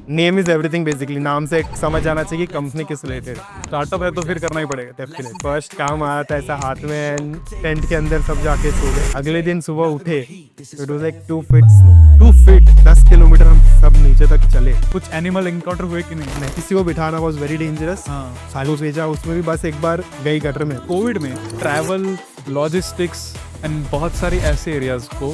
Name is everything basically, नाम से समझ आना चाहिए कंपनी किस रिलेटेड। स्टार्टअप है तो फिर करना ही पड़ेगा डेफिनेट। फर्स्ट काम आया था ऐसा हाथ में, टेंट के अंदर सब जाके सो गए। अगले दिन सुबह उठे, it was like 2 feet snow, 2 feet, 10 kilometre हम सब नीचे तक चले। कुछ एनिमल इनकाउंटर हुए कि नहीं? किसी को बिठाना वॉज वेरी डेंजरस। हाँ, सालों भेजा, उसमें भी बस एक बार गई गटर में। कोविड में ट्रैवल, लॉजिस्टिक्स एंड बहुत सारी ऐसे एरियाज को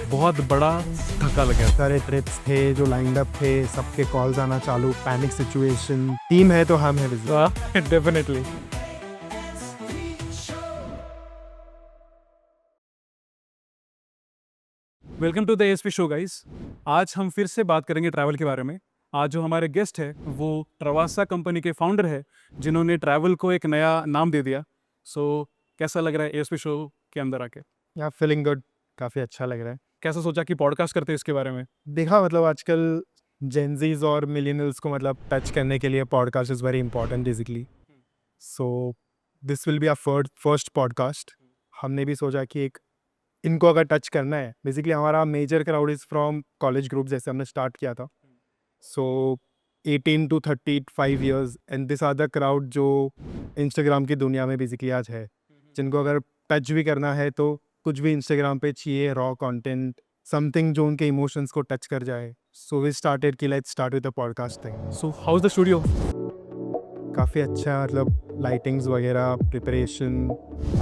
बहुत बड़ा धक्का लगा। सारे ट्रिप्स थे जो लाइंड अप थे, सबके कॉल्स आना चालू, पैनिक सिचुएशन। टीम है तो हम है definitely. Welcome to the ASP show guys. आज हम फिर से बात करेंगे ट्रैवल के बारे में। आज जो हमारे गेस्ट है वो ट्रवासा कंपनी के फाउंडर है, जिन्होंने ट्रैवल को एक नया नाम दे दिया। कैसा लग रहा है एएसपी शो के अंदर आके? या फीलिंग गुड, काफी अच्छा लग रहा है। कैसा सोचा कि पॉडकास्ट करते हैं इसके बारे में? देखा मतलब आजकल जेनजीज और मिलेनियल्स को मतलब टच करने के लिए podcast is very important basically. So this will be our first podcast. हमने भी सोचा कि एक इनको अगर टच करना है, बेसिकली हमारा major crowd is from college group, जैसे हमने स्टार्ट किया था। So 18 to 35 years and this are the crowd जो इंस्टाग्राम की दुनिया में बेसिकली आज है, जिनको अगर टच भी करना है तो कुछ भी इंस्टाग्राम पे चाहिए, रॉ कंटेंट, समथिंग जो उनके इमोशंस को टच कर जाए। सो वी स्टार्टेड कि let's start with the podcasting. So how is the studio? काफ़ी अच्छा, मतलब लाइटिंग्स वगैरह, प्रिपरेशन,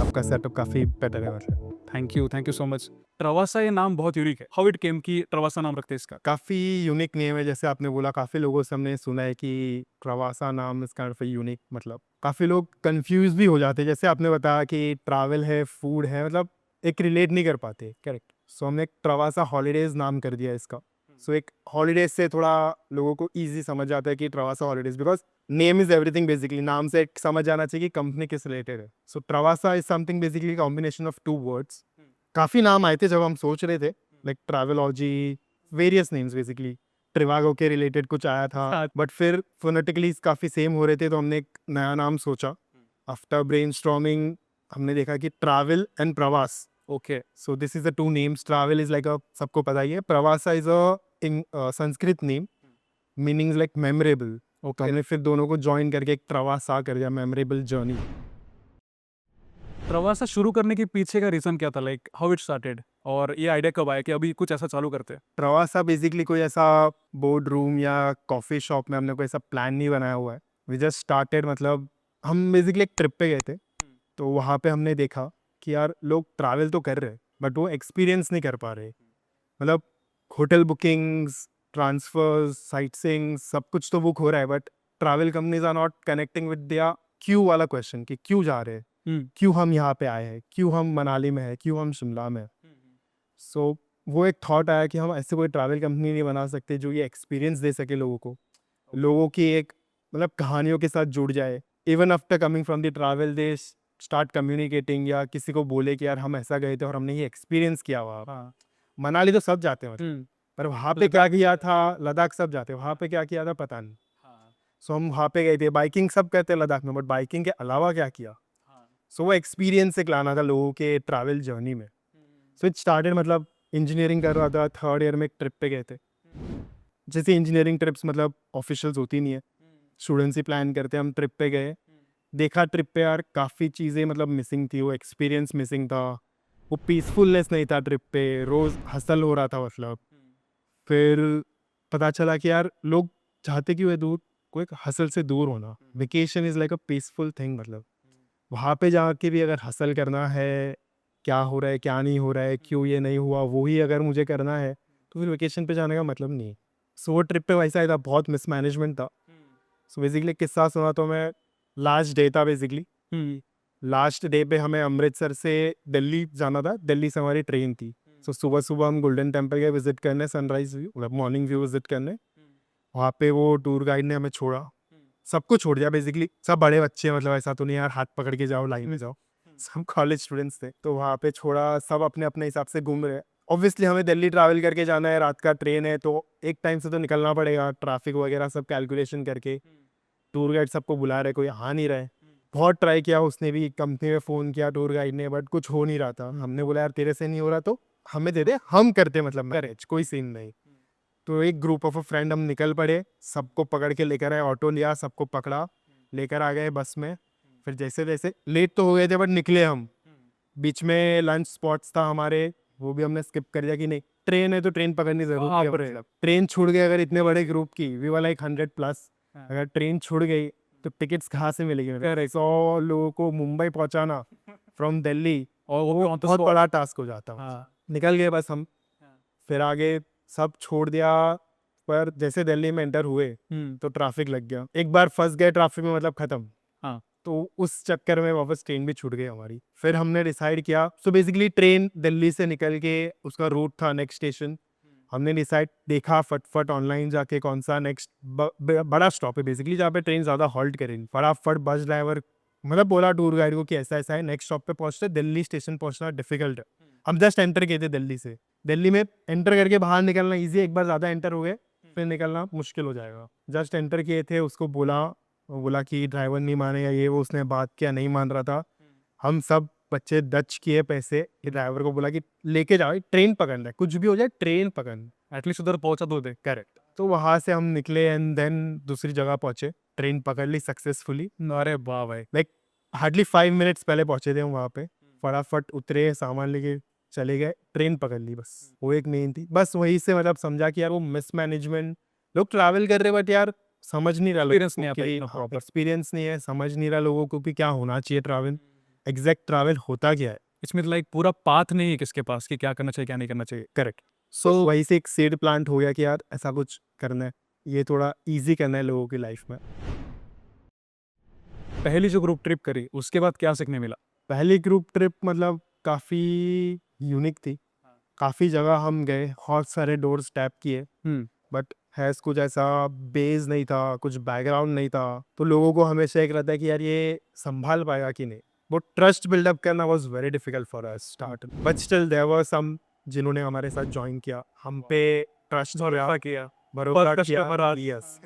आपका सेटअप काफ़ी बेटर है। मतलब थैंक यू सो मच। ट्रवासा ये नाम बहुत यूनिक है। हाउ इट केम कि ट्रवासा नाम रखते हैं इसका? काफ़ी यूनिक नेम है, जैसे आपने बोला, काफ़ी लोगों से हमने सुना है कि प्रवासा नाम इस काइंड ऑफ यूनिक। मतलब काफ़ी लोग कंफ्यूज भी हो जाते हैं, जैसे आपने बताया कि ट्रैवल है, फूड है, मतलब एक रिलेट नहीं कर पाते। करेक्ट। सो हमने ट्रवासा हॉलीडेज नाम कर दिया इसका। सो एक हॉलीडेज से थोड़ा लोगों को ईजी समझ आता है कि Travasa holidays, because name is everything basically, नाम से एक समझ आना चाहिए कि कंपनी किस रिलेटेड है। So Travasa is something basically combination of 2 words. काफ़ी नाम आए थे जब हम सोच रहे थे, like Travelogy, various names basically. Trivago के रिलेटेड कुछ आया था, हाँ। बट फिर फोनेटिकली काफ़ी सेम हो रहे थे, तो हमने एक नया नाम सोचा। आफ्टर ब्रेनस्टॉर्मिंग हमने देखा कि ट्रैवल एंड प्रवास, okay. So this is the 2 names. Travel is like अ, सबको पता ही है, प्रवासा is a Sanskrit name, meaning like memorable. तो हमने फिर दोनों को ज्वाइन करके एक प्रवासा कर दिया, मेमोरेबल जर्नी। ट्रवासा शुरू करने के पीछे का रीजन क्या था? लाइक हाउ इट स्टार्टेड, और ये आइडिया कब आया कि अभी कुछ ऐसा चालू करते हैं? प्रवासा बेसिकली कोई ऐसा बोर्ड रूम या कॉफ़ी शॉप में हमने कोई ऐसा प्लान नहीं बनाया हुआ है। वी जस्ट स्टार्टेड, मतलब हम बेसिकली एक ट्रिप पे गए थे, तो वहाँ पे हमने देखा कि यार लोग ट्रैवल तो कर रहे हैं बट वो एक्सपीरियंस नहीं कर पा रहे। मतलब hotel bookings, transfers, site seeing, सब कुछ तो बुक हो रहा है, but travel companies are not connecting with दिया क्यों वाला क्वेश्चन, कि क्यों जा रहे हैं, क्यों हम यहाँ पे आए हैं, क्यों हम मनाली में है, क्यों हम शिमला में है। सो वो एक थॉट आया कि हम ऐसे कोई ट्रैवल कंपनी नहीं बना सकते जो ये एक्सपीरियंस दे सके लोगों को, लोगों की एक मतलब कहानियों के साथ जुड़ जाए। Even after coming from the travel they start communicating, या किसी को बोले कि यार हम ऐसा गए थे और हमने ये एक्सपीरियंस किया हुआ। हाँ। मनाली तो सब जाते हैं मतलब, पर वहाँ पे क्या किया था, लद्दाख सब जाते हैं, वहाँ पे क्या किया था पता नहीं। सो हम वहाँ पे गए थे, बाइकिंग सब कहते हैं लद्दाख में, बट बाइकिंग के अलावा क्या किया। सो वो एक्सपीरियंस एक लाना था लोगों के ट्रैवल जर्नी में। सो इट स्टार्टेड, मतलब इंजीनियरिंग कर रहा था, 3rd ईयर में एक ट्रिप पे गए थे। जैसे इंजीनियरिंग ट्रिप्स मतलब ऑफिशियल्स होती नहीं है, स्टूडेंट्स ही प्लान करते हैं। हम ट्रिप पे गए, देखा ट्रिप पे यार काफ़ी चीज़ें मतलब मिसिंग थी, वो एक्सपीरियंस मिसिंग था, वो पीसफुलनेस नहीं था ट्रिप पे, रोज़ हसल हो रहा था मतलब। फिर पता चला कि यार लोग चाहते कि वे दूर, कोई एक हसल से दूर होना। Vacation is like a peaceful thing, मतलब वहाँ पे जाके भी अगर हसल करना है, क्या हो रहा है क्या नहीं हो रहा है, क्यों ये नहीं हुआ, वो ही अगर मुझे करना है, तो फिर वेकेशन पे जाने का मतलब नहीं है। सो वो ट्रिप पे वैसा ही था, बहुत मिसमैनेजमेंट था। सो बेसिकली किस्सा सुना तो मैं, लास्ट डे था बेसिकली, लास्ट डे पे हमें अमृतसर से दिल्ली जाना था, दिल्ली से हमारी ट्रेन थी। सो सुबह सुबह हम गोल्डन टेम्पल गए विजिट करने, सनराइज व्यू मतलब मॉर्निंग व्यू विजिट करने। वहाँ पे वो टूर गाइड ने हमें छोड़ा, सबको छोड़ दिया बेसिकली, सब बड़े बच्चे, मतलब ऐसा तो नहीं यार हाथ पकड़ के जाओ लाइन में जाओ, सब कॉलेज स्टूडेंट्स थे। तो वहाँ पे छोड़ा, सब अपने अपने हिसाब से घूम रहे हैं। ऑब्वियसली हमें दिल्ली ट्रैवल करके जाना है, रात का ट्रेन है, तो एक टाइम से तो निकलना पड़ेगा, ट्रैफिक वगैरह सब कैलकुलेशन करके। टूर गाइड सबको बुला रहे, कोई आ नहीं रहे। बहुत ट्राई किया, उसने भी कंपनी में फ़ोन किया टूर गाइड ने, बट कुछ हो नहीं रहा था। हमने बोला यार तेरे से नहीं हो रहा तो हमें दे दे, हम करते, मतलब मैनेज, कोई सीन नहीं। तो एक ग्रुप ऑफ अ फ्रेंड हम निकल पड़े, सबको पकड़ के लेकर आए, ऑटो लिया, सबको पकड़ा, लेकर आ गए बस में। फिर जैसे जैसे लेट तो हो गए थे बट निकले हम। बीच में लंच स्पॉट्स था हमारे, वो भी हमने स्किप कर दिया कि नहीं ट्रेन है तो ट्रेन पकड़नी जरूरी है। बाप रे। मतलब ट्रेन छूट गई अगर इतने बड़े ग्रुप की, वी वर लाइक 100+, अगर ट्रेन छूट गई तो टिकट्स कहाँ से मिलेगी? Correct. 100 लोगों को मुंबई पहुंचाना फ्रॉम दिल्ली, और वो भी on the बहुत spot. बड़ा टास्क हो जाता। हाँ निकल गए बस हम, फिर आगे सब छोड़ दिया। पर जैसे दिल्ली में एंटर हुए तो ट्रैफिक लग गया, एक बार फंस गए ट्रैफिक में मतलब खत्म। हाँ। तो उस चक्कर में वापस ट्रेन भी छूट गई हमारी। फिर हमने डिसाइड किया, सो बेसिकली ट्रेन दिल्ली से निकल के उसका रूट था नेक्स्ट स्टेशन। हमने डिसाइड देखा फटफट ऑनलाइन जाके कौन सा नेक्स्ट बड़ा स्टॉप है बेसिकली जहाँ पे ट्रेन ज़्यादा हॉल्ट करेंगे। फटाफट बस ड्राइवर मतलब बोला टूर गाइड को कि ऐसा ऐसा है, नेक्स्ट स्टॉप पे पहुंचते, दिल्ली स्टेशन पहुंचना डिफिकल्ट है। हम जस्ट एंटर किए थे दिल्ली से, दिल्ली में एंटर करके बाहर निकलना ईजी, एक बार ज़्यादा एंटर हो गए फिर निकलना मुश्किल हो जाएगा। जस्ट एंटर किए थे, उसको बोला कि ड्राइवर नहीं मानेगा ये वो, उसने बात किया, नहीं मान रहा था। हम सब बच्चे दच किए पैसे कि ड्राइवर को बोला कि लेके जाओ, ट्रेन पकड़ना है, कुछ भी हो जाए ट्रेन पकड़ना। एटलीस्ट उधर पहुंचा दो दे। करेक्ट। तो वहाँ से हम निकले एंड देन दूसरी जगह पहुंचे, ट्रेन पकड़ ली सक्सेसफुली। अरे वाह भाई। लाइक हार्डली 5 मिनट्स पहले पहुंचे थे हम वहाँ पे। फटाफट उतरे, सामान लेके चले गए, ट्रेन पकड़ ली बस। वो एक मेन थी, बस वहीं से मतलब समझा कि यार वो मिसमैनेजमेंट, लोग ट्रैवल कर रहे बट यार समझ नहीं रहा, Experience नहीं आ पाई, no problem. एक्सपीरियंस नहीं है, समझ नहीं रहा लोगों को कि क्या होना चाहिए ट्रैवल, एग्जैक्ट ट्रैवल होता क्या है। इसमें लाइक पूरा पाथ नहीं है किसके पास कि क्या करना चाहिए क्या नहीं करना चाहिए। करेक्ट। सो वहीं से एक सीड प्लांट हो गया कि यार ऐसा कुछ करना है, ये थोड़ा इजी करना है लोगों की लाइफ में। पहली जो ग्रुप ट्रिप करी उसके बाद क्या सीखने मिला? पहली ग्रुप ट्रिप मतलब काफ़ी यूनिक थी, काफ़ी जगह हम गए, बहुत सारे डोर्स टैप किए, बट हैज़ कुछ ऐसा बेस नहीं था, कुछ बैकग्राउंड नहीं था, तो लोगों को हमेशा एक रहता है कि यार ये संभाल पाएगा कि नहीं। वो ट्रस्ट बिल्डअप करना was very difficult for us start, but still there were some जिन्होंने हमारे साथ ज्वाइन किया, हम पे ट्रस्ट किया। भरोसा First किया। customer आज। यस,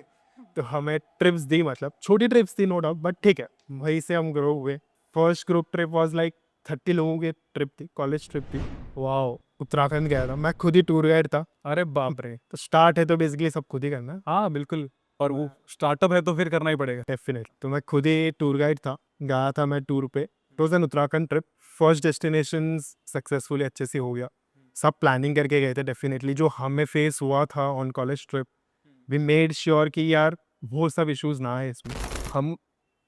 तो हमें ट्रिप्स दी, मतलब छोटी ट्रिप्स थी नो डाउट, बट ठीक है, वहीं से हम ग्रो हुए। First group trip was like 30 लोगों की ट्रिप थी, कॉलेज ट्रिप थी। वाह। उत्तराखंड गया था, मैं खुद ही टूर गाइड था। अरे बाप रे। तो स्टार्ट है तो बेसिकली सब खुद ही करना है, हाँ बिल्कुल, और वो स्टार्टअप है तो फिर करना ही पड़ेगा। डेफिनेट। तो मैं खुद ही टूर गाइड था, गया था मैं टूर पे। It was an Uttarakhand trip, first destination successfully अच्छे से हो गया, सब प्लानिंग करके गए थे डेफिनेटली। जो हमें फेस हुआ था on college trip, we made sure कि यार वो सब इश्यूज ना है इसमें। हम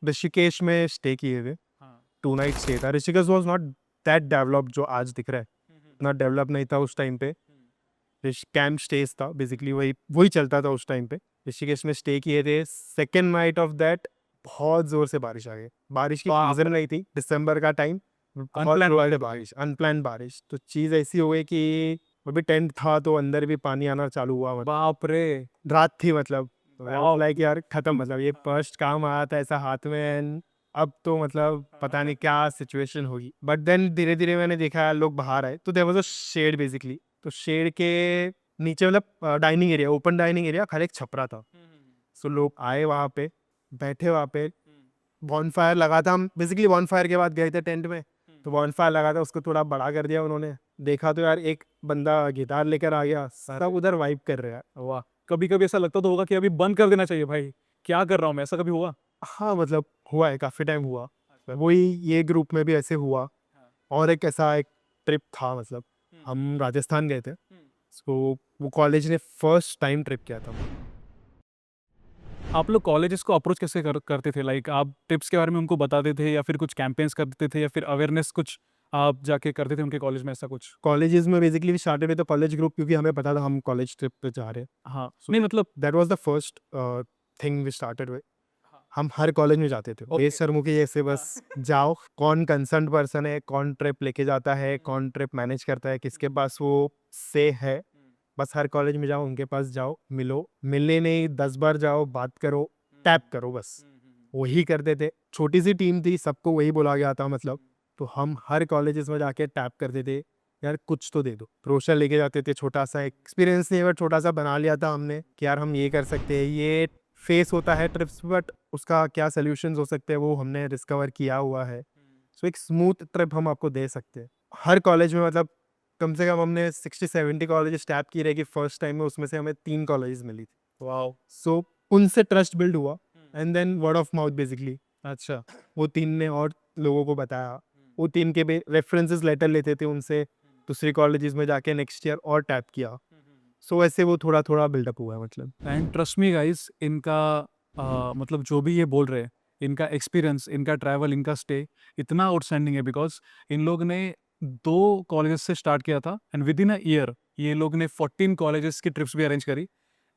ऋषिकेश में स्टे किए थे, 2 नाइट स्टे था। Rishikesh was not that develop जो आज दिख रहा है, इतना डेवलप नहीं था उस टाइम पे। कैंप स्टेज था बेसिकली, वही वही चलता था उस टाइम पे। ऋषिकेश में स्टे किए थे। सेकेंड नाइट ऑफ दैट बहुत जोर से बारिश आ गई, बारिश की बाप सीजन नहीं थी, दिसंबर का टाइम, Unplanned बारिश, अनप्लान बारिश। तो चीज़ ऐसी हो गई कि अभी टेंट था तो अंदर भी पानी आना चालू हुआ, मतलब बाप रे। रात थी मतलब। Wow. लाइक यार खत्म, मतलब ये फर्स्ट काम आया था ऐसा हाथ में and अब तो मतलब पता नहीं क्या सिचुएशन होगी। बट देन धीरे धीरे मैंने देखा यार लोग बाहर आए, तो there was a shed basically. तो शेड के नीचे मतलब dining area, open dining area, खाली एक छपरा था। सो लोग आए वहाँ पे, बैठे वहाँ पे, बॉनफायर लगा था। हम बेसिकली बॉनफायर के बाद गए थे टेंट में, तो बॉनफायर लगा था, उसको थोड़ा बड़ा कर दिया उन्होंने। देखा तो यार एक बंदा गिटार लेकर आ गया, सब उधर वाइब कर रहे हैं। वाह। कभी कभी ऐसा लगता तो होगा कि अभी बंद कर देना चाहिए भाई, क्या कर रहा हूँ मैं, ऐसा कभी हुआ? हाँ मतलब हुआ है, काफ़ी टाइम हुआ। वही ये ग्रुप में भी ऐसे हुआ। और एक ऐसा एक ट्रिप था, मतलब हम राजस्थान गए थे, सो वो कॉलेज ने फर्स्ट टाइम ट्रिप किया था। आप लोग कॉलेजेस को अप्रोच कैसे करते थे? लाइक आप टिप्स के बारे में उनको बताते थे या फिर कुछ कैंपेन्स करते थे या फिर अवेयरनेस कुछ आप जाके करते थे उनके कॉलेज में, ऐसा कुछ? कॉलेजेस में basically started with the college group, क्योंकि हमें पता था हम कॉलेज ट्रिप पे जा रहे हैं। हाँ नहीं मतलब that was the first thing we started with. हम हर कॉलेज में जाते थे बेस सरमुखी जैसे, बस जाओ, कौन कंसर्न पर्सन है, कौन ट्रिप लेके जाता है, कौन ट्रिप मैनेज करता है, किसके पास वो से है, बस हर कॉलेज में जाओ, उनके पास जाओ, मिलो, मिलने नहीं 10 बार जाओ, बात करो, टैप करो, बस वही करते थे। छोटी सी टीम थी, सबको वही बोला गया था मतलब। तो हम हर कॉलेजेस में जाके टैप करते थे, यार कुछ तो दे दो। ब्रोशर लेके जाते थे, छोटा सा एक्सपीरियंस नहीं बट छोटा सा बना लिया था हमने कि यार हम ये कर सकते हैं, ये फेस होता है ट्रिप्स, बट उसका क्या सोल्यूशंस हो सकते हैं वो हमने डिस्कवर किया हुआ है। सो एक स्मूथ ट्रिप हम आपको दे सकते हैं। हर कॉलेज में मतलब कम से कम हमने 60-70 कॉलेजेस टैप की रहेगी फर्स्ट टाइम में, उसमें से हमें 3 कॉलेजेस मिली थी। वाओ। सो उनसे ट्रस्ट बिल्ड हुआ and then word of mouth basically. अच्छा। वो 3 ने और लोगों को बताया, वो 3 के भी रेफरेंसेस लेटर लेते थे उनसे, दूसरी कॉलेजेस में जाके नेक्स्ट ईयर और टैप किया। सो ऐसे वो थोड़ा थोड़ा बिल्डअप हुआ है मतलब। एंड ट्रस्ट मी गाइस, इनका मतलब जो भी ये बोल रहे हैं, इनका एक्सपीरियंस, इनका ट्रैवल, इनका स्टे इतना आउटस्टैंडिंग है बिकॉज इन लोग ने 2 कॉलेजेस से स्टार्ट किया था and with in a year ये लोग ने 14 कॉलेजेस की ट्रिप्स भी अरेंज करी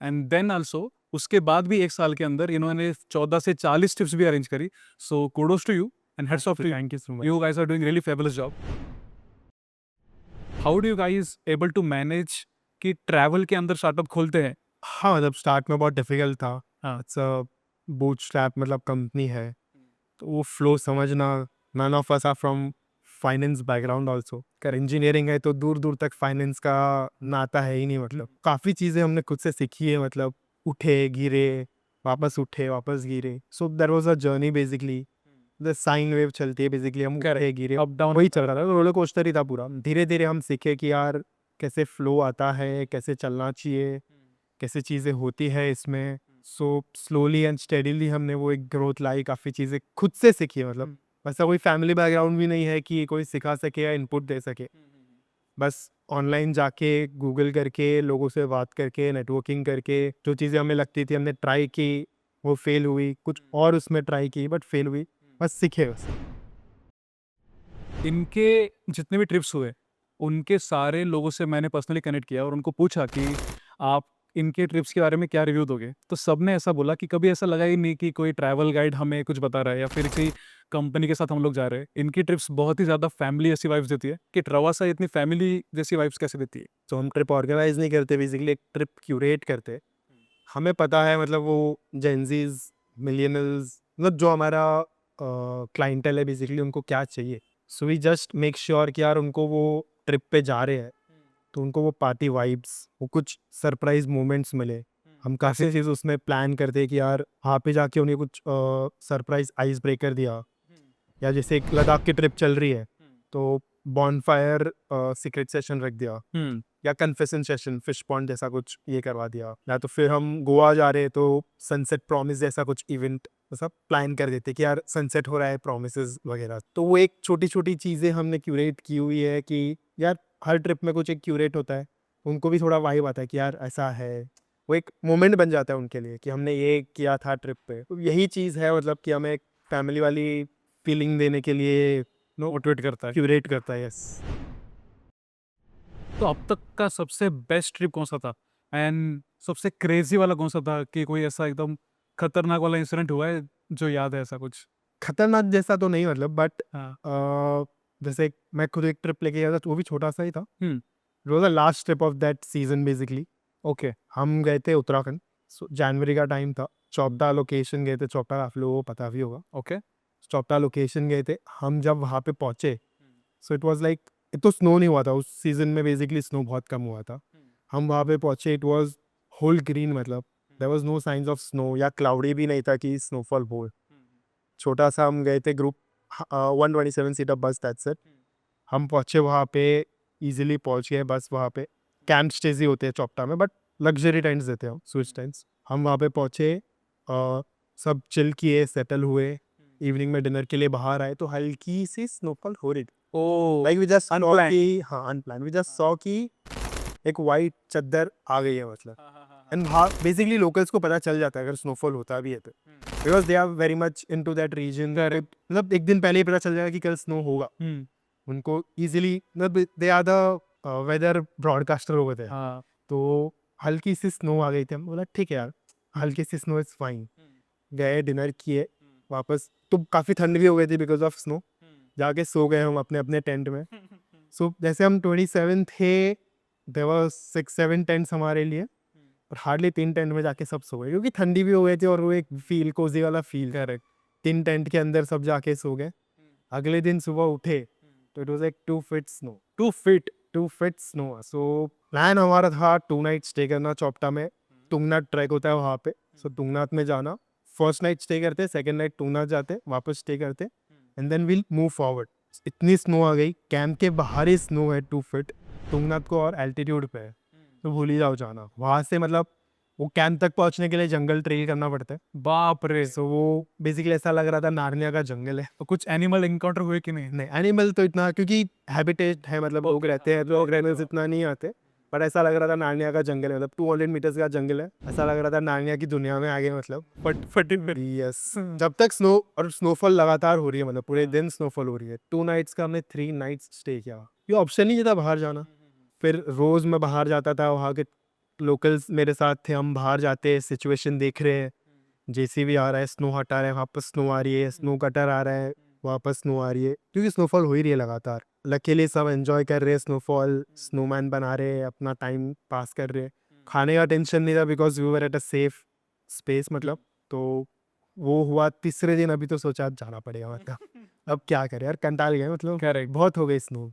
एंड देन आल्सो उसके बाद भी 1 साल के अंदर इन्होंने 14 से 40 ट्रिप्स भी अरेंज करी। So kudos to you and heads off to you. Thank you so much. You guys are doing really fabulous job. How do you guys able to manage कि ट्रैवल के अंदर स्टार्टअप खोलते हैं? हाँ, मतलब start में बहुत डिफिकल्ट था। हाँ। इट्स अ बूटस्ट्रैप मतलब कंपनी है, तो वो फ्लो समझना, none of us are from finance background also. कर इंजीनियरिंग है तो दूर दूर तक फाइनेंस का नाता है ही नहीं। मतलब काफ़ी चीज़ें हमने खुद से सीखी है, मतलब उठे गिरे, वापस उठे वापस गिरे। So there was a journey basically, the sine wave चलती है बेसिकली, हम उठे गिरे अप डाउन वही चल रहा था, रोलर कोस्टर ही था पूरा। धीरे धीरे हम सीखे कि यार कैसे फ्लो आता है, कैसे चलना चाहिए, कैसे चीज़ें होती है इसमें। सो स्लोली एंड स्टेडीली हमने वो एक ग्रोथ लाई, काफ़ी चीज़ें खुद से सीखी है। मतलब वैसा कोई फैमिली बैकग्राउंड भी नहीं है कि कोई सिखा सके या इनपुट दे सके। बस ऑनलाइन जाके गूगल करके, लोगों से बात करके, नेटवर्किंग करके, जो चीज़ें हमें लगती थी हमने ट्राई की, वो फेल हुई, कुछ और उसमें ट्राई की बट फेल हुई, बस सीखे बस। इनके जितने भी ट्रिप्स हुए उनके सारे लोगों से मैंने पर्सनली कनेक्ट किया और उनको पूछा कि आप इनके ट्रिप्स के बारे में क्या रिव्यू दोगे, तो सबने ऐसा बोला कि कभी ऐसा लगा ही नहीं कि कोई ट्रैवल गाइड हमें कुछ बता रहा है या फिर किसी कंपनी के साथ हम लोग जा रहे हैं। इनकी ट्रिप्स बहुत ही ज़्यादा फैमिली ऐसी वाइब्स देती है कि ट्रवासा इतनी फैमिली जैसी वाइब्स कैसे देती है। तो हम ट्रिप ऑर्गेनाइज नहीं करते, बेसिकली एक ट्रिप क्यूरेट करते। हमें पता है मतलब वो जेनजीज, मिलियनल्स, मतलब जो हमारा क्लाइंटल है बेसिकली, उनको क्या चाहिए। So we just make sure कि यार उनको वो ट्रिप पे जा रहे हैं तो उनको वो पार्टी वाइब्स, वो कुछ सरप्राइज मोमेंट्स मिले। हम काफ़ी चीज़ उसमें प्लान करते हैं कि यार वहाँ पे जाके उन्हें कुछ सरप्राइज आइस ब्रेकर दिया, या जैसे एक लद्दाख की ट्रिप चल रही है तो बॉनफायर सीक्रेट सेशन रख दिया, या कन्फेशन सेशन फिश पॉन्ड जैसा कुछ ये करवा दिया, या तो फिर हम गोवा जा रहे हैं तो सनसेट प्रॉमिस जैसा कुछ इवेंट सब प्लान कर देते कि यार सनसेट हो रहा है, प्रॉमिसेस वगैरह। तो वो एक छोटी छोटी चीज़ें हमने क्यूरेट की हुई है कि यार हर ट्रिप में कुछ एक क्यूरेट होता है, उनको भी थोड़ा वाइब आता है कि यार ऐसा है, वो एक मोमेंट बन जाता है उनके लिए कि हमने ये किया था ट्रिप पे। तो यही चीज़ है मतलब कि हमें एक फैमिली वाली फीलिंग देने के लिए मोटिवेट करता है। क्यूरेट करता है। यस। तो अब तक का सबसे बेस्ट ट्रिप कौन सा था एंड सबसे क्रेजी वाला कौन सा था कि कोई ऐसा एकदम खतरनाक वाला इंसिडेंट हुआ है जो याद है ऐसा कुछ? खतरनाक जैसा तो नहीं मतलब, बट हाँ। जैसे मैं खुद एक ट्रिप लेके गया था तो वो भी छोटा सा ही था। Hmm. It was the last trip of that season basically. Okay. हम गए थे उत्तराखंड, जनवरी का टाइम था। चौपटा लोकेशन गए थे, चौपटा आप लोगों को पता भी होगा। ओके। चौपटा लोकेशन गए थे हम, जब वहाँ पे पहुँचे so it was like, it तो स्नो नहीं हुआ था उस सीजन में, बेसिकली स्नो बहुत कम हुआ था। हम वहाँ पे पहुँचे, इट वाज होल ग्रीन, मतलब देयर वाज नो साइंस ऑफ स्नो, या क्लाउडी भी नहीं था कि स्नोफॉल हो। छोटा सा हम गए थे group, 127 seater bus, that's it. हम पहुँचे वहाँ पे, इजीली पहुँच गए बस। वहाँ पे कैंप स्टेज ही होते हैं चौपटा में, बट लग्जरी टेंट्स देते हैं, स्विच टेंट्स। हम वहाँ पे पहुँचे, सब चिल किए, सेटल हुए, इवनिंग में डिनर के लिए बाहर आए तो हल्की सी स्नोफॉल हो रही थी। Oh like we just saw unplanned. कि, हाँ अनप्लान, वी जस्ट सॉ कि एक वाइट चद्दर आ गई है मतलब। एंड हाँ बेसिकली लोकल्स को पता चल जाता है अगर स्नोफॉल होता भी है तो, because they are very much into that region. मतलब एक दिन पहले ही पता चल जाएगा कि कल स्नो होगा उनको इजीली, मतलब they are the weather broadcaster हो गए थे। हाँ। तो हल्की सी स्नो आ गई थी, हम बोला ठीक है यार हल्की सी स्नो इज फाइन। गए, डिनर किए, वापस तो काफ़ी ठंड भी हो गई थी बिकॉज ऑफ स्नो। जाके सो गए हम अपने अपने टेंट में। सो जैसे हम 27 थे, देयर वर 6-7 टेंट्स हमारे लिए, और हार्डली 3 टेंट में जाके सब सो गए क्योंकि ठंडी भी हो गई थी और वो एक फील, कोजी वाला फील। करेक्ट। 3 टेंट के अंदर सब जाके सो गए। अगले दिन सुबह उठे तो it was like 2 feet snow, 2 feet snow. So plan हमारा था 2 नाइट स्टे करना चौपटा में। तुंगनाथ ट्रैक होता है वहाँ पे, सो तुंगनाथ में जाना। फर्स्ट नाइट स्टे करते, सेकंड नाइट तुंगनाथ जाते, वापस स्टे करते, and then will move forward. इतनी स्नो आ गई, कैंप के बाहर ही स्नो है 2 फीट। तुंगनाथ को और एल्टीट्यूड पे है, तो भूल ही जाओ जाना। वहाँ से मतलब वो कैंप तक पहुंचने के लिए जंगल ट्रेल करना पड़ता है। बाप रे। तो वो बेसिकली ऐसा लग रहा था नार्निया का जंगल है। तो कुछ एनिमल इनकाउंटर हुए कि नहीं? नहीं, एनिमल तो इतना, क्योंकि हैबिटेट है, मतलब लोग रहते हैं, लोग रहने से इतना नहीं आते, पर ऐसा लग रहा था नार्निया का जंगल है, मतलब 200 मीटर्स का जंगल है, ऐसा लग रहा था नार्निया की दुनिया में आ गए, मतलब फटी फिर। यस। जब तक स्नो और स्नोफॉल लगातार हो रही है, मतलब पूरे दिन स्नोफॉल हो रही है। 2 नाइट्स का हमने 3 नाइट्स स्टे किया। ये ऑप्शन ही नहीं था बाहर जाना। फिर रोज मैं बाहर जाता था, वहाँ के लोकल्स मेरे साथ थे, हम बाहर जाते, सिचुएशन देख रहे हैं, जेसीबी आ रहा है, स्नो हटा रहा है, वापस स्नो आ रही है, स्नो कटर आ रहा है, वापस स्नो आ रही है, क्योंकि स्नोफॉल हो ही रही है लगातार। लकीली सब एंजॉय कर रहे हैं स्नोफॉल, स्नोमैन बना रहे हैं, अपना टाइम पास कर रहे हैं। खाने का टेंशन नहीं था, because we were at a safe space, मतलब। तो वो हुआ तीसरे दिन। अभी तो सोचा अब जाना पड़ेगा, मतलब अब क्या करें यार, कंटाल गए, मतलब करेक्ट। बहुत हो गई स्नो।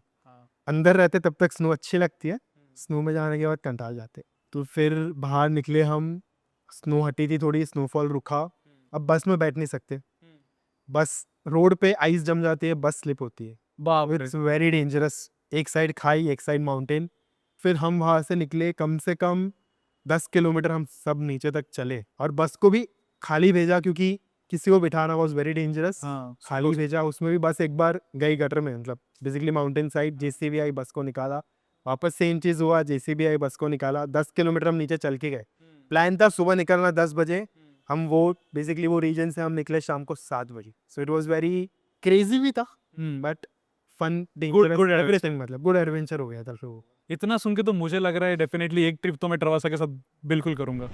अंदर रहते तब तक स्नो अच्छी लगती है, स्नो में जाने के बाद कंटाल जाते। तो फिर बाहर निकले हम, स्नो हटी थी थोड़ी, स्नोफॉल रुका। अब बस में बैठ नहीं सकते, बस रोड पे आइस जम जाती है, बस स्लिप होती है, बाप रे। It's very dangerous. एक साइड खाई, एक साइड माउंटेन। फिर हम वहाँ से निकले, कम से कम 10 किलोमीटर हम सब नीचे तक चले, और बस को भी खाली भेजा, क्योंकि किसी को बिठाना वॉज वेरी डेंजरस। हाँ। खाली भेजा, उसमें भी बस एक बार गई गटर में, मतलब बेसिकली माउंटेन साइड। जेसीबी आई, बस को निकाला, वापस सेम चीज़ हुआ, जेसीबी आई, बस को निकाला। 10 किलोमीटर हम नीचे चल के गए। प्लान था सुबह निकलना 10 बजे, हम वो बेसिकली वो रीजन से हम निकले शाम को 7 बजे। So it was very crazy भी था, बट फन, good एवरीथिंग, मतलब गुड एडवेंचर हो गया था फिर वो। इतना सुन के तो मुझे लग रहा है डेफिनेटली एक ट्रिप तो मैं ट्रवासा के साथ बिल्कुल करूंगा।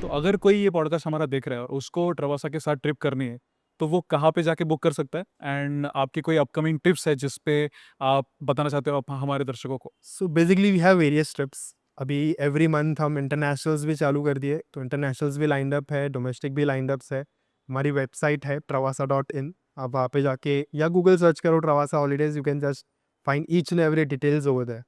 तो अगर कोई ये पॉडकास्ट हमारा देख रहा है और उसको ट्रवासा के साथ ट्रिप करनी है, तो वो कहाँ पे जाके बुक कर सकता है? एंड आपकी कोई अपकमिंग टिप्स है जिस पे आप बताना चाहते हो आप हमारे दर्शकों को? So basically we have various trips. अभी एवरी मंथ हम इंटरनेशनल्स भी चालू कर दिए, तो इंटरनेशनल्स भी लाइंड अप है, डोमेस्टिक भी लाइंड अप्स है। हमारी वेबसाइट है travasa.in, आप वहाँ पे जाके या गूगल सर्च करो Travasa holidays, you can just find each and every details over there.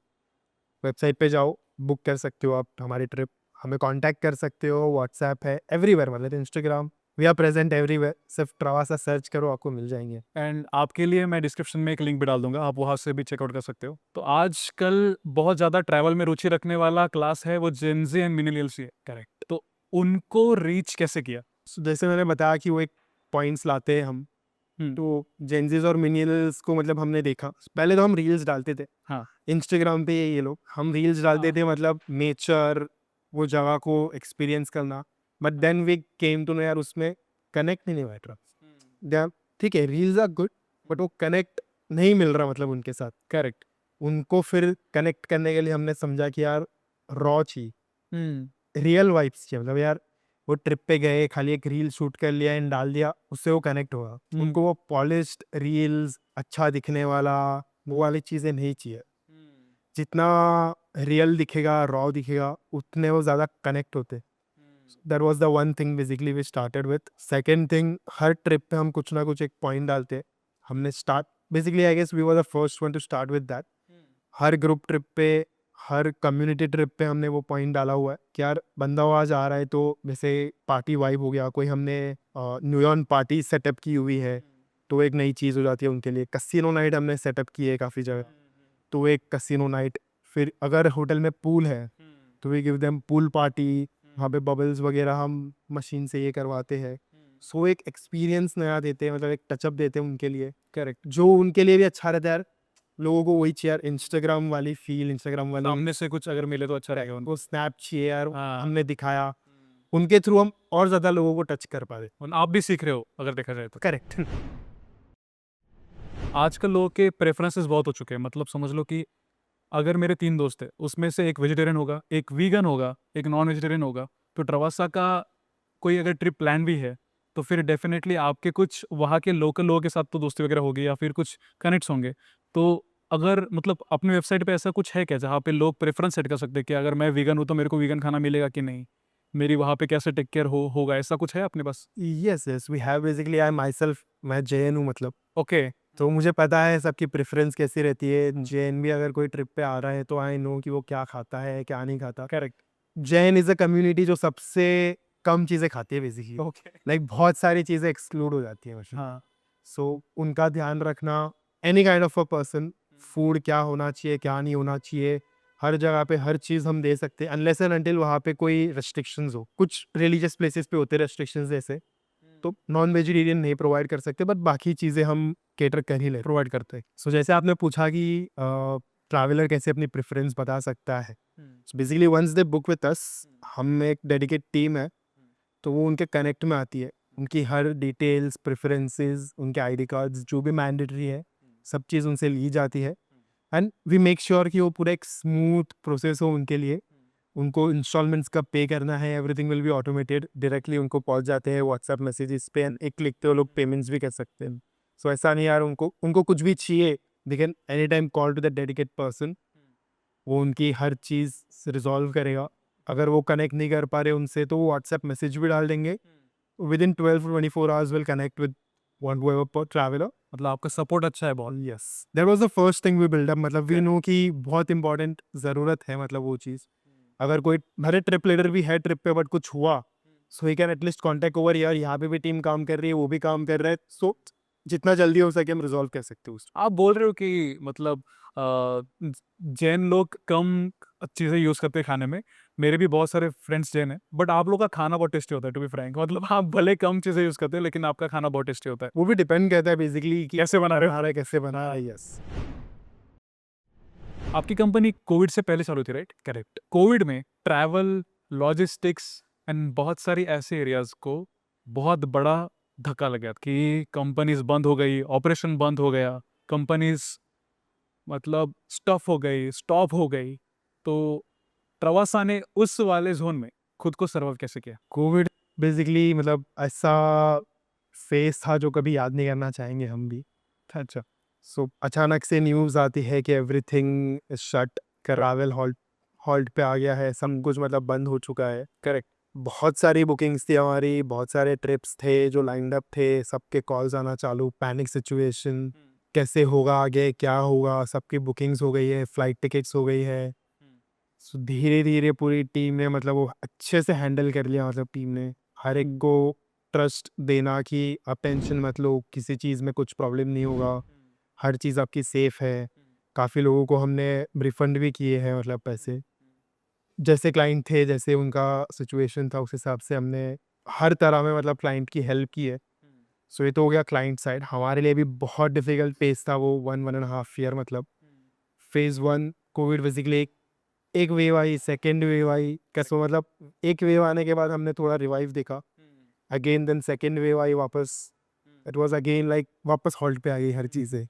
Website पे जाओ, बुक कर सकते हो आप हमारी ट्रिप, हमें कांटेक्ट कर सकते हो, व्हाट्सएप है, एवरीवेयर, मतलब Instagram, we are present everywhere. सिर्फ ट्रवासा सर्च करो, आपको मिल जाएंगे। एंड आपके लिए मैं डिस्क्रिप्शन में एक लिंक भी डाल दूंगा, आप वहाँ से भी चेकआउट कर सकते हो। तो आजकल बहुत ज़्यादा ट्रैवल में रुचि रखने वाला क्लास है वो जेनजी एंड मिलेनियल्स ही है। करेक्ट। तो उनको रीच कैसे किया? So, जैसे मैंने बताया कि वो एक पॉइंट्स लाते हैं हम, तो जेंजीज और मिनियल्स को मतलब हमने देखा। पहले तो हम रील्स डालते थे, हाँ। इंस्टाग्राम पे ये लोग, हम रील्स डालते हाँ। थे, मतलब नेचर, वो जगह को एक्सपीरियंस करना। But then we came to know यार उसमें कनेक्ट नहीं बैठ रहा। ठीक है, रील्स आर गुड, बट वो कनेक्ट नहीं मिल रहा, मतलब उनके साथ। करेक्ट। उनको फिर कनेक्ट करने के लिए हमने समझा कि यार रॉ चाहिए, रियल वाइब्स चाहिए, मतलब यार वो ट्रिप पे गए, खाली एक रील शूट कर लिया एंड डाल दिया, उससे वो कनेक्ट होगा। उनको वो पॉलिश्ड रील्स, अच्छा दिखने वाला, वो वाली चीज़ें नहीं चाहिए। जितना रियल दिखेगा, रॉ दिखेगा, उतने वो ज़्यादा कनेक्ट होते। That was the one thing basically we started with. Second thing, हर ट्रिप पे हम कुछ ना कुछ एक पॉइंट डालते। हमने start basically, I guess we were the first one to start with that. हर ग्रुप ट्रिप पे, हर कम्युनिटी ट्रिप पे हमने वो पॉइंट डाला हुआ है कि यार बंदा वहाँ जा रहा है, तो जैसे पार्टी वाइब हो गया, कोई हमने न्यूयॉर्न पार्टी सेटअप की हुई है, तो एक नई चीज़ हो जाती है उनके लिए। कसिनो नाइट हमने सेटअप की है काफ़ी जगह, तो एक कसिनो नाइट। फिर अगर होटल में पूल है, तो we give them pool party, वहाँ पे बबल्स वगैरह हम मशीन से ये करवाते हैं। सो एक एक्सपीरियंस नया देते हैं, मतलब एक टचअप देते हैं उनके लिए। करेक्ट। जो उनके लिए भी अच्छा रहता है यार, लोगों को वही चाहिए यार, इंस्टाग्राम वाली फील, इंस्टाग्राम वाली, सामने से कुछ अगर मिले तो अच्छा रहेगा उनको। वो स्नैप चाहिए यार, हाँ। हमने दिखाया, उनके थ्रू हम और ज्यादा लोगों को टच कर पाते। और आप भी सीख रहे हो अगर देखा जाए तो। करेक्ट। आजकल लोगों के प्रेफरेंसेस बहुत हो चुके हैं, मतलब समझ लो कि अगर मेरे 3 दोस्त हैं, उसमें से एक वेजिटेरियन होगा, एक वीगन होगा, एक नॉन वेजिटेरियन होगा, तो ट्रवासा का कोई अगर ट्रिप प्लान भी है, तो फिर डेफ़िनेटली आपके कुछ वहाँ के लोकल लोगों के साथ तो दोस्ती वगैरह होगी या फिर कुछ कनेक्ट्स होंगे। तो अगर मतलब अपनी वेबसाइट पे ऐसा कुछ है क्या, जहाँ पे लोग प्रेफ़रेंस सेट कर सकते हैं कि अगर मैं वीगन हूँ, तो मेरे को वीगन खाना मिलेगा कि नहीं? मेरी वहाँ पे कैसे टेक केयर होगा, ऐसा कुछ है अपने पास? Yes yes, we have basically, I myself, मैं जैन हूँ, मतलब ओके। तो मुझे पता है सबकी प्रेफरेंस कैसी रहती है। जैन भी अगर कोई ट्रिप पे आ रहा है, तो आई नो कि वो क्या खाता है, क्या नहीं खाता। Correct. Jain is a community जो सबसे कम चीज़ें खाती है बेसिकली, ओके। लाइक बहुत सारी चीज़ें एक्सक्लूड हो जाती है। हाँ। सो उनका ध्यान रखना, any kind of a person, food क्या होना चाहिए क्या नहीं होना चाहिए, हर जगह पे हर चीज़ हम दे सकते हैं अनलेस एंड अनटिल वहाँ पे कोई रेस्ट्रिक्शंस हो। कुछ रिलीजियस प्लेसेस पे होते रेस्ट्रिक्शंस जैसे, तो नॉन वेजिटेरियन नहीं प्रोवाइड कर सकते, बट बाकी चीज़ें हम केटर कर ही ले प्रोवाइड करते हैं। सो जैसे आपने पूछा कि ट्रैवलर कैसे अपनी प्रेफरेंस बता सकता है, so basically once they book with us, हम एक डेडिकेट टीम है, तो वो उनके कनेक्ट में आती है, उनकी हर डिटेल्स प्रेफरेंसेस उनके आईडी कार्ड्स जो भी मैंडेटरी है सब चीज़ उनसे ली जाती है, एंड वी मेक श्योर कि वो पूरा एक स्मूथ प्रोसेस हो उनके लिए। उनको इंस्टॉलमेंट्स कब पे करना है everything will be automated, directly उनको पहुंच जाते हैं व्हाट्सएप मैसेजेस पे, and एक क्लिक पे वो लोग पेमेंट्स भी कर सकते हैं। सो ऐसा नहीं यार, उनको उनको कुछ भी चाहिए they can any time call to the dedicate person, वो उनकी हर चीज़ रिजॉल्व करेगा। अगर वो कनेक्ट नहीं कर पा रहे उनसे तो वो व्हाट्सएप मैसेज भी डाल देंगे, within 12 to 24 hours will connect with whoever traveller. मतलब आपका सपोर्ट अच्छा है बहुत। Yes, that was the first thing we build up, मतलब वी नो कि बहुत इंपॉर्टेंट ज़रूरत है, मतलब वो चीज़ अगर कोई हमारे ट्रिप लीडर भी है ट्रिप पे बट कुछ हुआ, so he can at least contact over, यार यहाँ पे भी टीम काम कर रही है वो भी काम कर रहा है, सो जितना जल्दी हो सके हम रिजॉल्व कर सकते हैं उसको। आप बोल रहे हो कि मतलब जैन लोग कम चीज़ें यूज़ करते हैं खाने में। मेरे भी बहुत सारे फ्रेंड्स जैन हैं, बट आप लोग का खाना बहुत टेस्टी होता है, टू बी फ्रैंक। मतलब आप भले कम चीज़ें यूज़ करते हैं लेकिन आपका खाना बहुत टेस्टी होता है। वो भी डिपेंड करता है बेसिकली कि कैसे बना रहे हो? बना रहा है कैसे बना रहा है। यस, आपकी कंपनी कोविड से पहले चालू थी, राइट? करेक्ट। कोविड में ट्रैवल, लॉजिस्टिक्स एंड बहुत सारी ऐसे एरियाज को बहुत बड़ा धक्का लग गया कि कंपनीज बंद हो गई, ऑपरेशन बंद हो गया, कंपनीज मतलब स्टफ हो गई, स्टॉप हो गई। तो प्रवासा ने उस वाले जोन में खुद को सर्वाइव कैसे किया? कोविड बेसिकली मतलब ऐसा फेस था जो कभी याद नहीं करना चाहेंगे हम भी। अच्छा। सो अचानक से न्यूज़ आती है कि everything is shut, travel halt halt पे आ गया है, सब कुछ मतलब बंद हो चुका है। करेक्ट। बहुत सारी बुकिंग्स थी हमारी, बहुत सारे ट्रिप्स थे जो लाइंड अप थे, सबके कॉल्स आना चालू, पैनिक सिचुएशन, कैसे होगा आगे क्या होगा, सबकी बुकिंग्स हो गई है, फ्लाइट टिकट्स हो गई है। सो धीरे धीरे पूरी टीम ने मतलब वो अच्छे से हैंडल कर लिया, मतलब टीम ने हर एक को ट्रस्ट देना कि आप टेंशन मत लो, किसी चीज़ में कुछ प्रॉब्लम नहीं होगा, हर चीज़ आपकी सेफ है। काफ़ी लोगों को हमने रिफंड भी किए हैं, मतलब पैसे जैसे क्लाइंट थे जैसे उनका सिचुएशन था उस हिसाब से हमने हर तरह में मतलब क्लाइंट की हेल्प की है। सो ये तो हो गया क्लाइंट साइड। हमारे लिए भी बहुत डिफिकल्ट फेज था वो 1.5 ईयर, मतलब फेज 1 कोविड बेसिकली एक वेव आई, सेकेंड वेव आई, कैसे मतलब एक वेव आने के बाद हमने थोड़ा रिवाइव देखा अगेन, देन सेकेंड वेव आई वापस, इट वाज अगेन लाइक वापस हॉल्ट पे आ गई हर चीज़ें।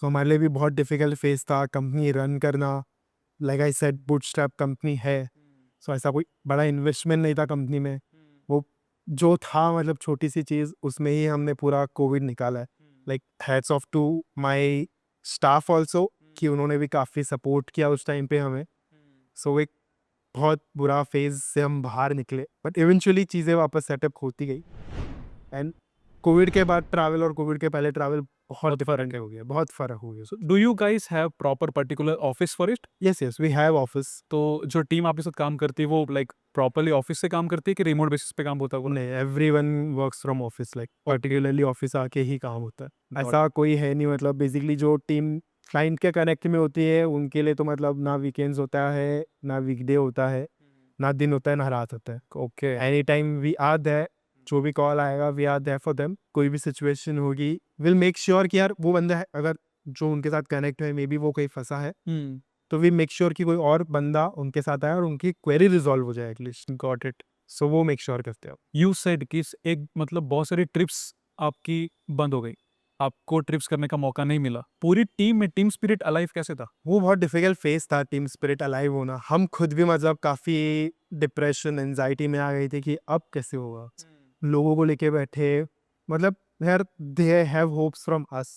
सो हमारे लिए भी बहुत डिफिकल्ट फेज था कंपनी रन करना। Like I said bootstrap company है, सो ऐसा कोई बड़ा इन्वेस्टमेंट नहीं था कंपनी में। वो जो था मतलब छोटी सी चीज़ उसमें ही हमने पूरा कोविड निकाला है। Like hats off to my staff also कि उन्होंने भी काफ़ी सपोर्ट किया उस टाइम पे हमें। सो एक बहुत बुरा फेज से हम बाहर निकले, बट इवेंचुअली चीज़ें वापस सेटअप होती गई। एंड कोविड के बाद ट्रैवल और कोविड के पहले ट्रैवल बहुत डिफरेंट हो गया, बहुत फ़र्क हो गया। So do you guys have proper particular office for it? Yes yes, we have office. तो जो टीम आपके साथ काम करती है वो लाइक प्रॉपरली ऑफिस से काम करती है कि रिमोट बेसिस पे काम होता है वो? नहीं, everyone works from office, like particularly office आके ही काम होता है। Got ऐसा कोई है नहीं, मतलब बेसिकली जो टीम क्लाइंट के कनेक्ट में होती है उनके लिए तो मतलब ना वीकेंड्स होता है, ना वीकडे होता है, ना दिन होता है, ना रात होता है। Okay. Any time we are there, जो भी कॉल आएगा we are there for them. कोई भी सिचुएशन होगी विल मेक श्योर कि यार वो बंदा है अगर जो उनके साथ कनेक्ट है, मे बी वो कहीं फंसा है, तो वी मेक श्योर कि कोई और बंदा उनके साथ आए और उनकी क्वेरी रिजॉल्व हो जाए एटलीस्ट। Got it. सो वो मेक श्योर करते हैं। यू सेड कि एक मतलब बहुत सारी ट्रिप्स आपकी बंद हो गई, आपको ट्रिप्स करने का मौका नहीं मिला। पूरी टीम में टीम स्पिरिट अलाइव कैसे था? वो बहुत डिफिकल्ट फेस था टीम स्पिरिट अलाइव होना। हम खुद भी मतलब काफ़ी डिप्रेशन एंजाइटी में आ गई थी कि अब कैसे होगा। लोगों को लेके बैठे, मतलब यार they have hopes from us,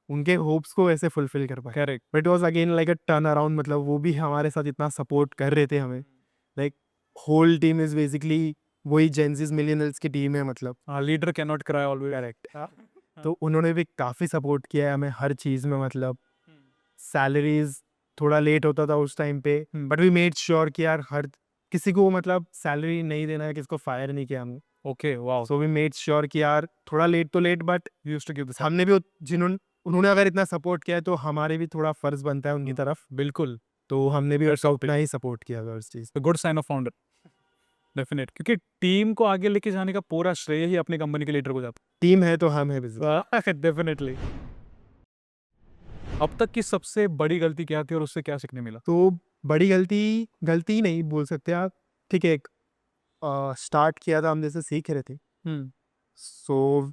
उनके होप्स को ऐसे फुलफिल कर पाए। Correct. But it was again like a turn around, मतलब वो भी हमारे साथ इतना सपोर्ट कर रहे थे हमें। Like whole team is basically वही जेंजिस मिलियनर्स की टीम है, मतलब leader can not cry always. Correct. तो उन्होंने भी काफ़ी सपोर्ट किया है हमें हर चीज़ में, मतलब सैलरीज थोड़ा लेट होता था उस टाइम पे, बट वी मेड श्योर कि यार हर किसी को मतलब सैलरी नहीं देना है, किसको फायर नहीं किया हमने। Okay, wow. So we made sure कि यार थोड़ा लेट तो late, but used to give the हमने भी जिन्होंने उन्होंने अगर इतना सपोर्ट किया है तो हमारे भी थोड़ा फर्ज बनता है उनकी तरफ, बिल्कुल, तो हमने भी That's उतना ही सपोर्ट किया अगर उस चीज़। Good sign of founder, definite, क्योंकि टीम को आगे लेके जाने का पूरा श्रेय ही अपनी कंपनी के लीडर को जाता टीम है तो हम है बेसिकली। है। डेफिनेटली। अब तक की सबसे बड़ी गलती क्या थी और उससे क्या सीखने मिला? तो बड़ी गलती नहीं बोल सकते आप, ठीक है, एक स्टार्ट किया था हम, जैसे सीख रहे थे, सो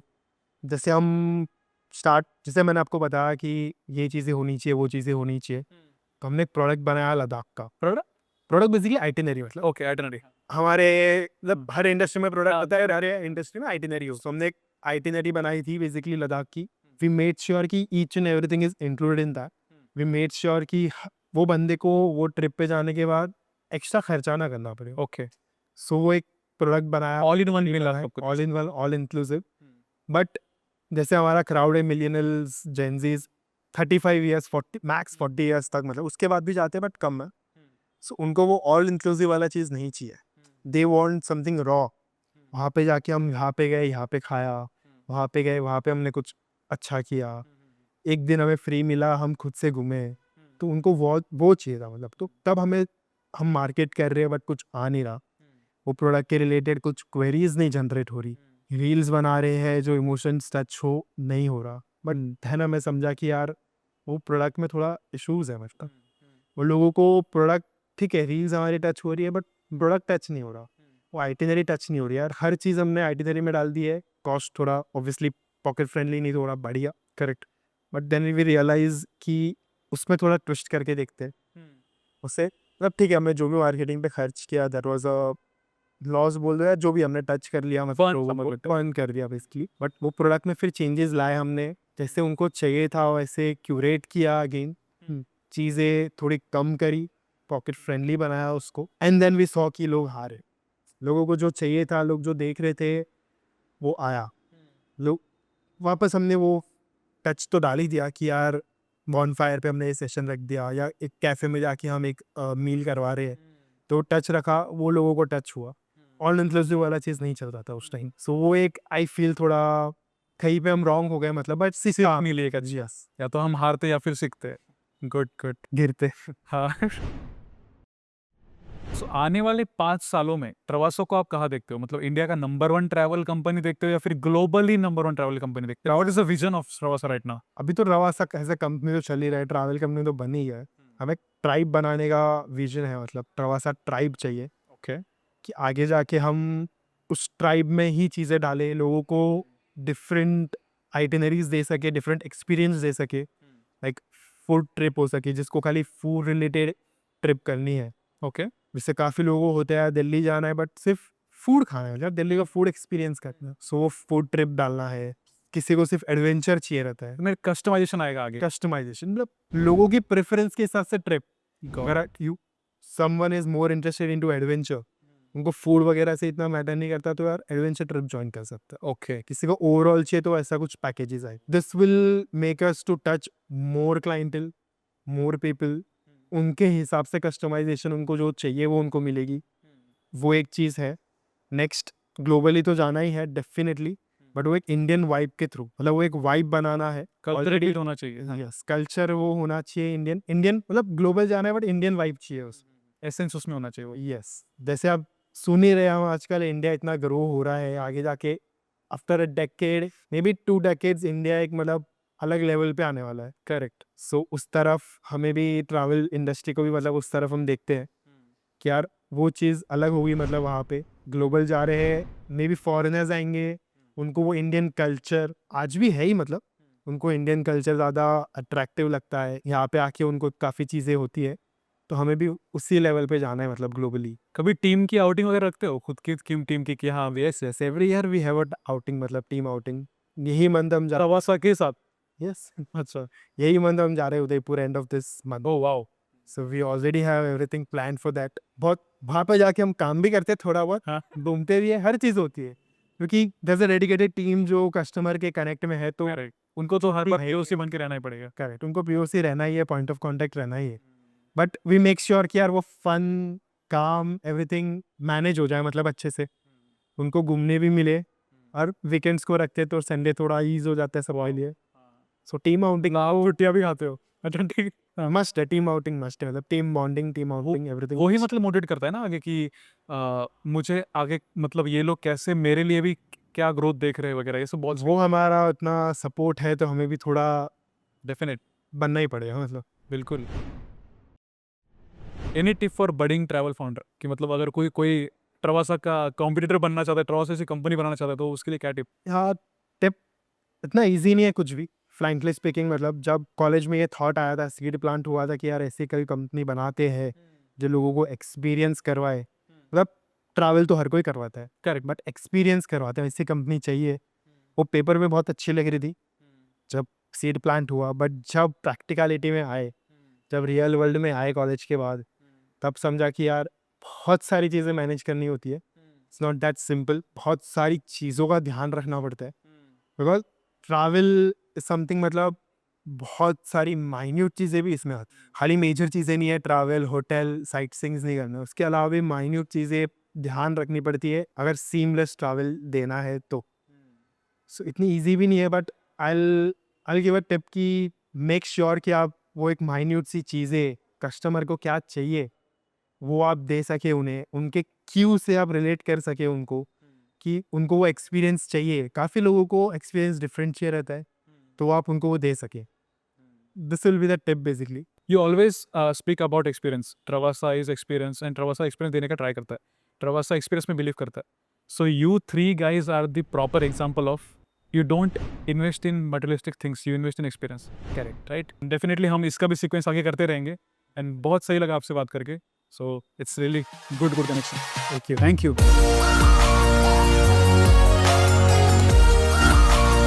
जैसे हम जैसे मैंने आपको बताया कि ये चीज़ें होनी चाहिए, वो चीज़ें होनी चाहिए, तो हमने एक प्रोडक्ट बनाया लद्दाख का। प्रोडक्ट बेसिकली आइटिनरी, मतलब ओके, आइटनरी। हमारे मतलब हर इंडस्ट्री में प्रोडक्ट होता है, हर इंडस्ट्री में आइटिनरी हो, तो हमने एक आइटिनरी बनाई थी बेसिकली लद्दाख की। वी मेड श्योर कि each and everything is included in that. We made sure कि वो बंदे को वो ट्रिप पे जाने के बाद एक्स्ट्रा खर्चा ना करना पड़े। ओके, सो वो एक प्रोडक्ट बनाया, ऑल इन वन मिला सब कुछ। All in one, all inclusive. But जैसे हमारा क्राउड है मिलियनल्स, जेनजीज, 35 ईयर्स, 40 मैक्स 40 ईयर्स तक, मतलब उसके बाद भी जाते हैं बट कम है। सो उनको वो ऑल इंक्लूसिव वाला चीज़ नहीं चाहिए, दे वांट समथिंग रॉ। वहाँ पे जाके हम यहाँ पे गए, यहाँ पे खाया, वहाँ पे गए, वहाँ पे हमने कुछ अच्छा किया, एक दिन हमें फ्री मिला, हम खुद से घूमे, तो उनको वो चाहिए था, मतलब तो तब हम मार्केट कर रहे हैं बट कुछ आ नहीं रहा, वो प्रोडक्ट के रिलेटेड कुछ क्वेरीज नहीं जनरेट हो रही, रील्स बना रहे हैं जो इमोशंस टच हो नहीं हो रहा, बट है ना, मैं समझा कि यार वो प्रोडक्ट में थोड़ा इश्यूज है, मतलब वो लोगों को प्रोडक्ट, ठीक है रील्स हमारी टच हो रही है बट प्रोडक्ट टच नहीं हो रहा, वो आइटिनरी टच नहीं हो रही यार। हर चीज़ हमने आइटिनरी में डाल दी है, कॉस्ट थोड़ा ऑब्वियसली पॉकेट फ्रेंडली नहीं, थोड़ा बढ़िया, correct, but then we realise कि उसमें थोड़ा ट्विस्ट करके देखते हैं उससे, मतलब ठीक है हमने जो भी मार्केटिंग पे खर्च किया दैट वाज अ लॉस बोल दो या जो भी हमने टच कर लिया, मतलब बर्न कर दिया बेसिकली, बट वो प्रोडक्ट में फिर चेंजेस लाए हमने, जैसे उनको चाहिए था वैसे क्यूरेट किया अगेन, चीज़ें थोड़ी कम करी, पॉकेट फ्रेंडली बनाया उसको, एंड देन वी सॉ कि लोग हारे, लोगों को जो चाहिए था, लोग जो देख रहे थे वो आया, लोग वापस हमने वो टच तो डाल ही दिया कि यार बॉनफायर पे हमने ये सेशन रख दिया, या एक कैफ़े में जाके हम एक मील करवा रहे हैं, तो टच रखा, वो लोगों को टच हुआ, ऑल इंक्लूसिव वाला चीज़ नहीं चल रहा था उस टाइम, सो वो एक आई फील थोड़ा कहीं पे हम रॉन्ग हो गए, मतलब बट सीख मिली एक अच्छी, यस, या तो हम हारते या फिर सीखते। Good good. गिरते। हाँ। सो आने वाले 5 सालों में ट्रवासो को आप कहाँ देखते हो? मतलब इंडिया का नंबर 1 ट्रैवल कंपनी देखते हो या फिर ग्लोबली नंबर 1 ट्रैवल कंपनी देखते हो? What is the vision of Travaso right now? अभी तो रवासा ऐसे कंपनी तो चल ही रहा है, ट्रैवल कंपनी तो बन ही है, हमें ट्राइब बनाने का विजन है, मतलब ट्रवासा ट्राइब चाहिए ओके, कि आगे जाके हम उस ट्राइब में ही चीज़ें डालें, लोगों को डिफरेंट आइटिनरीज दे सके, डिफरेंट एक्सपीरियंस दे सके, लाइक फूड ट्रिप हो सके जिसको खाली फूड रिलेटेड ट्रिप करनी है, ओके, जिससे काफ़ी लोगों होते हैं दिल्ली जाना है बट सिर्फ फूड खाना है, मतलब दिल्ली का फूड एक्सपीरियंस करना है, सो वो फूड ट्रिप डालना है, किसी को सिर्फ एडवेंचर चाहिए रहता है, मेरे कस्टमाइजेशन आएगा आगे। कस्टमाइजेशन, मतलब लोगों की प्रेफरेंस के हिसाब से ट्रिप, अगर you someone is more interested into adventure, उनको फूड वगैरह से इतना मैटर नहीं करता, तो यार एडवेंचर ट्रिप ज्वाइन कर सकता है। ओके, किसी को ओवरऑल चाहिए तो ऐसा कुछ पैकेजेस आए, this will make us to touch more clientele, more people, उनके हिसाब से कस्टमाइजेशन उनको जो चाहिए वो उनको मिलेगी, वो एक चीज़ है। नेक्स्ट ग्लोबली तो जाना ही है डेफिनेटली, बट वो एक इंडियन वाइब के थ्रू, मतलब वो एक वाइब बनाना है, कल्चर होना चाहिए। हाँ, यस कल्चर वो होना चाहिए, इंडियन इंडियन मतलब ग्लोबल जाना है बट इंडियन वाइब चाहिए उस, एसेंस उसमें होना चाहिए वो। यस जैसे आप सुन ही रहे हो आजकल इंडिया इतना ग्रो हो रहा है, आगे जाके after a decade may be 2 decades India एक मतलब अलग लेवल पे आने वाला है, करेक्ट। सो उस तरफ हमें भी ट्रैवल इंडस्ट्री को भी मतलब उस तरफ हम देखते हैं कि यार वो चीज़ अलग होगी, मतलब वहाँ पे ग्लोबल जा रहे हैं, मे बी फॉरेनर्स आएंगे, उनको वो इंडियन कल्चर आज भी है ही, मतलब उनको इंडियन कल्चर ज़्यादा अट्रैक्टिव लगता है, यहाँ पे आके उनको काफ़ी चीज़ें होती है, तो हमें भी उसी लेवल पे जाना है, मतलब ग्लोबली। कभी टीम की आउटिंग वगैरह रखते हो खुद की टीम की कि हाँ yes yes every year we have a outing, मतलब टीम आउटिंग, यही मंथ हम जा, ट्रवासा के साथ? यस अच्छा। यही मंथ हम जा रहे हैं Udaipur, end of this month, oh wow. So we already have everything plan for that. बहुत वहाँ पे जाके हम काम भी करते हैं थोड़ा बहुत, हाँ, घूमते भी है, हर चीज़ होती है, क्योंकि there's a डेडिकेटेड टीम जो कस्टमर के कनेक्ट में है, तो करेक्ट, उनको तो हर बार पीओसी बन के रहना ही पड़ेगा। करेक्ट उनको पीओसी रहना ही है, पॉइंट ऑफ कांटेक्ट रहना ही है, बट वी मेक श्योर कि यार वो फन काम एवरीथिंग मैनेज हो जाए, मतलब अच्छे से उनको घूमने भी मिले, और वीकेंड्स को रखते तो संडे थोड़ा ईज हो जाता है सबके लिए, सो टीम आउटिंग आप रोटियाँ भी खाते हो? अच्छा ठीक। मस्ट है, टीम आउटिंग मस्ट है, मतलब team bonding, team outing, everything. वही मतलब मोटिवेट करता है ना आगे कि मुझे आगे मतलब ये लोग कैसे मेरे लिए भी क्या ग्रोथ देख रहे हैं वगैरह, ये सब बहुत वो हमारा इतना सपोर्ट है तो हमें भी थोड़ा डेफिनेट। बनना ही पड़ेगा, मतलब। बिल्कुल। Any tip for budding travel founder कि मतलब अगर कोई कोई ट्रवासा का कॉम्पिटिटर बनना चाहता है, ट्रवासा से कंपनी बनाना चाहता है, तो उसके लिए क्या टिप? हाँ, टिप इतना इजी नहीं है कुछ भी। फ्रैंकली स्पीकिंग, मतलब जब कॉलेज में ये थॉट आया था, सीड प्लांट हुआ था कि यार ऐसी कोई कंपनी बनाते हैं जो लोगों को एक्सपीरियंस करवाए। मतलब ट्रैवल तो हर कोई करवाता है, करेक्ट। बट एक्सपीरियंस करवाते हैं, ऐसी कंपनी चाहिए। वो पेपर में बहुत अच्छी लग रही थी जब सीड प्लांट हुआ, बट जब प्रैक्टिकलिटी में आए, जब रियल वर्ल्ड में आए कॉलेज के बाद, तब समझा कि यार बहुत सारी चीज़ें मैनेज करनी होती है। इट्स नॉट दैट सिंपल, बहुत सारी चीज़ों का ध्यान रखना पड़ता है, बिकॉज ट्रैवल इज समथिंग, मतलब बहुत सारी माइन्यूट चीज़ें भी इसमें आती, खाली मेजर चीज़ें नहीं है, ट्रैवल, होटल, साइट सीइंग्स नहीं करना, उसके अलावा भी माइन्यूट चीज़ें ध्यान रखनी पड़ती है अगर सीमलेस ट्रैवल देना है तो। सो इतनी ईजी भी नहीं है, but I give a tip कि मेक श्योर कि आप वो एक माइन्यूट सी चीज़ें, कस्टमर को क्या चाहिए वो आप दे सके उन्हें, उनके क्यू से आप रिलेट कर सके उनको, कि उनको वो एक्सपीरियंस चाहिए। काफ़ी लोगों को एक्सपीरियंस डिफरेंट चाहिए रहता है, तो आप उनको वो दे सके। This will be the tip basically. You always speak about experience. Travasa is experience and Travasa experience देने का ट्राई करता है, ट्रवासा एक्सपीरियंस में बिलीव करता है। So you three guys are the proper example of you don't invest in materialistic things, you invest in experience. Correct, right. Definitely हम इसका भी सीक्वेंस आगे करते रहेंगे एंड बहुत सही लगा आपसे बात करके। So it's really good connection. Thank you. Thank you.